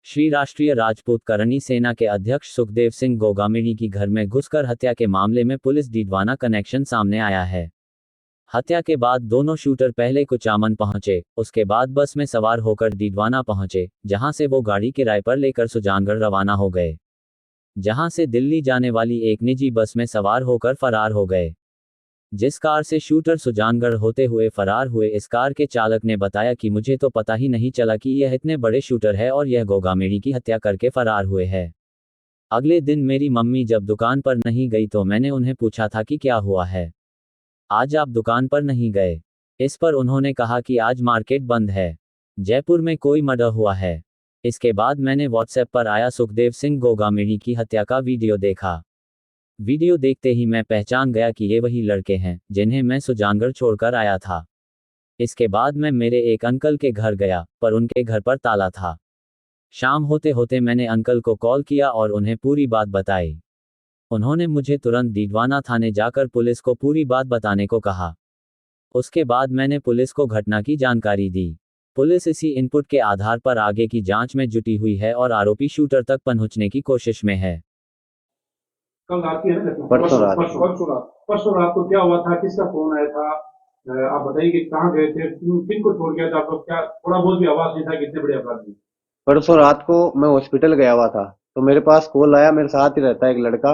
श्री राष्ट्रीय राजपूत करणी सेना के अध्यक्ष सुखदेव सिंह गोगामिणी की घर में घुसकर हत्या के मामले में पुलिस डीडवाना कनेक्शन सामने आया है। हत्या के बाद दोनों शूटर पहले कुचामन पहुंचे, उसके बाद बस में सवार होकर डीडवाना पहुंचे, जहां से वो गाड़ी किराए पर लेकर सुजानगढ़ रवाना हो गए, जहां से दिल्ली जाने वाली एक निजी बस में सवार होकर फरार हो गए। जिस कार से शूटर सुजानगढ़ होते हुए फरार हुए, इस कार के चालक ने बताया कि मुझे तो पता ही नहीं चला कि यह इतने बड़े शूटर है और यह गोगामेड़ी की हत्या करके फरार हुए हैं। अगले दिन मेरी मम्मी जब दुकान पर नहीं गई तो मैंने उन्हें पूछा था कि क्या हुआ है, आज आप दुकान पर नहीं गए। इस पर उन्होंने कहा कि आज मार्केट बंद है, जयपुर में कोई मर्डर हुआ है। इसके बाद मैंने व्हाट्सएप पर आया सुखदेव सिंह गोगामेड़ी की हत्या का वीडियो देखा। वीडियो देखते ही मैं पहचान गया कि ये वही लड़के हैं जिन्हें मैं सुजानगढ़ छोड़कर आया था। इसके बाद मैं मेरे एक अंकल के घर गया, पर उनके घर पर ताला था। शाम होते होते मैंने अंकल को कॉल किया और उन्हें पूरी बात बताई। उन्होंने मुझे तुरंत डीडवाना थाने जाकर पुलिस को पूरी बात बताने को कहा। उसके बाद मैंने पुलिस को घटना की जानकारी दी। पुलिस इसी इनपुट के आधार पर आगे की जांच में जुटी हुई है और आरोपी शूटर तक पहुंचने की कोशिश में है। कल रात की है ना घटना? परसों रात। परसों रात को क्या हुआ था, किसका फोन आया था? आप बताइए कि कहाँ गए थे, किन को छोड़ गया था आपको? क्या थोड़ा बहुत भी आवाज नहीं था कितने बड़े अपराधी? परसों रात को मैं हॉस्पिटल गया हुआ था, तो मेरे पास कॉल आया। मेरे साथ ही रहता है एक लड़का,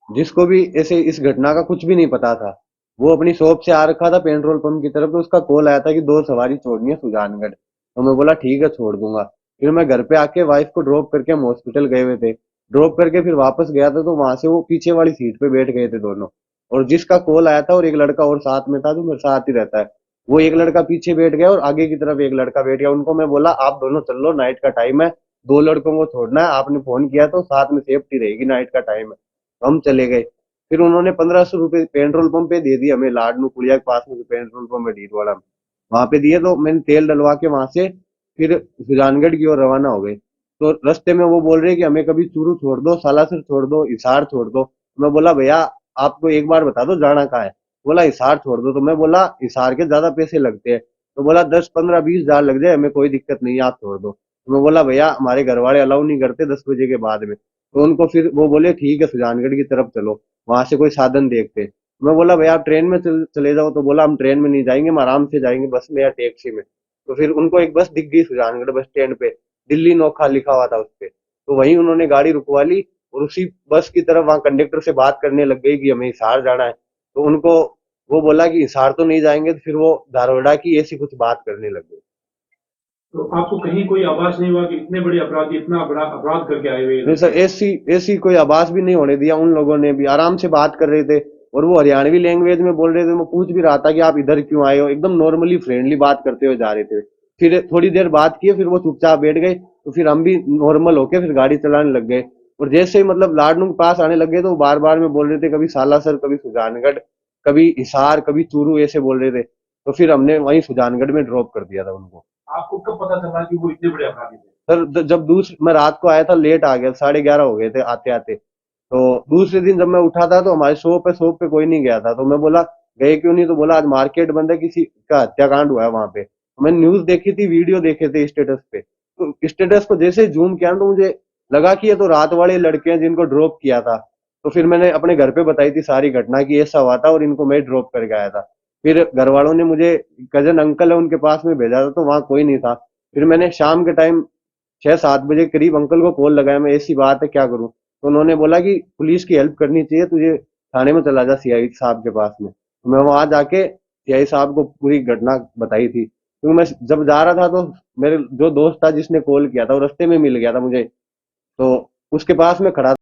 जिसको भी ऐसे इस घटना का कुछ भी नहीं पता था। वो अपनी शॉप से आ रखा था पेट्रोल पंप की तरफ, तो उसका कॉल आया था कि 2 सवारी छोड़नी है सुजानगढ़। तो मैं बोला ठीक है, छोड़ दूंगा। फिर मैं घर पे आके वाइफ को ड्रॉप करके हम हॉस्पिटल गए हुए थे। ड्रॉप करके फिर वापस गया था, तो वहां से वो पीछे वाली सीट पे बैठ गए थे दोनों। और जिसका कॉल आया था और एक लड़का और साथ में था जो मेरे साथ ही रहता है, वो एक लड़का पीछे बैठ गया और आगे की तरफ एक लड़का बैठ गया। उनको मैं बोला आप दोनों चल लो, नाइट का टाइम है, 2 लड़कों को छोड़ना है, आपने फोन किया तो साथ में सेफ्टी रहेगी, नाइट का टाइम है। तो हम चले गए। फिर उन्होंने 1500 रुपए पेट्रोल पंप पे दे दिए हमें, लाडनू कुड़िया के पास में जो पेट्रोल पंप है ढीरवाड़ा में, वहां पे दिए। तो मैंने तेल डलवा के वहां से फिर सुजानगढ़ की ओर रवाना हो गए। तो रास्ते में वो बोल रहे कि हमें कभी चूरू छोड़ दो, सालासर छोड़ दो, हिसार छोड़ दो। मैं बोला भैया आपको एक बार बता दो जाना कहाँ है। बोला हिसार छोड़ दो। तो मैं बोला हिसार के ज्यादा पैसे लगते हैं। तो बोला 10, 15, 20 हजार लग जाए, हमें कोई दिक्कत नहीं है, आप छोड़ दो। तो मैं बोला भैया हमारे घर वाले अलाउ नहीं करते 10 बजे के बाद में। तो उनको फिर वो बोले ठीक है सुजानगढ़ की तरफ चलो, वहां से कोई साधन देखते। मैं बोला भैया आप ट्रेन में चले जाओ। तो बोला हम ट्रेन में नहीं जाएंगे, हम आराम से जाएंगे बस में या टैक्सी में। तो फिर उनको एक बस दिख गई सुजानगढ़ बस स्टैंड पे, दिल्ली नोखा लिखा हुआ था उसपे। तो वहीं उन्होंने गाड़ी रुकवा ली और उसी बस की तरफ वहां कंडक्टर से बात करने लग गई कि हमें हिसार जाना है। तो उनको वो बोला कि हिसार तो नहीं जाएंगे। तो फिर वो धारवाड़ा की ऐसी कुछ बात करने लग गई। तो आपको कहीं कोई आवाज नहीं हुआ कि इतने बड़े अपराधी इतना बड़ा अपराध करके आए हुए नहीं सर, ऐसी ऐसी कोई आवाज भी नहीं होने दिया। उन लोगों ने भी आराम से बात कर रहे थे और वो हरियाणवी लैंग्वेज में बोल रहे थे। मैं पूछ भी रहा था कि आप इधर क्यों आए हो, एकदम नॉर्मली फ्रेंडली बात करते हुए जा रहे थे। फिर थोड़ी देर बात किए, फिर वो चुपचाप बैठ गए। तो फिर हम भी नॉर्मल होके फिर गाड़ी चलाने लग गए। और जैसे ही मतलब लाडनू के पास आने लग गए, तो बार बार में बोल रहे थे कभी सालासर, कभी सुजानगढ़, कभी हिसार, कभी चूरू, ऐसे बोल रहे थे। तो फिर हमने वहीं सुजानगढ़ में ड्रॉप कर दिया था उनको। आपको कब पता चला कि वो इतने बड़े अपराधी थे? सर जब दूसरे मैं रात को आया था, लेट आ गया, 11:30 हो गए थे आते आते। तो दूसरे दिन जब मैं उठा था तो हमारे शॉप पे कोई नहीं गया था। तो मैं बोला गए क्यों नहीं। तो बोला आज मार्केट बंद है, किसी का हत्याकांड हुआ है वहां पे। तो मैंने न्यूज देखी थी, वीडियो देखे थे स्टेटस पे। तो स्टेटस को जैसे जूम किया ना, तो मुझे लगा कि ये तो रात वाले लड़के हैं जिनको ड्रॉप किया था। तो फिर मैंने अपने घर पे बताई थी सारी घटना की ऐसा हुआ था और इनको मैं ड्रॉप करके आया था। फिर घर वालों ने मुझे, कजन अंकल है उनके पास में भेजा था, तो वहां कोई नहीं था। फिर मैंने शाम के टाइम 6-7 बजे करीब अंकल को कॉल लगाया, मैं ऐसी बात है क्या करूं। तो उन्होंने बोला कि पुलिस की हेल्प करनी चाहिए तुझे, थाने में चला जा सीआई साहब के पास में। तो मैं वहां जाके सीआई साहब को पूरी घटना बताई थी। क्योंकि मैं जब जा रहा था तो मेरे जो दोस्त था जिसने कॉल किया था वो रास्ते में मिल गया था मुझे। तो उसके पास में खड़ा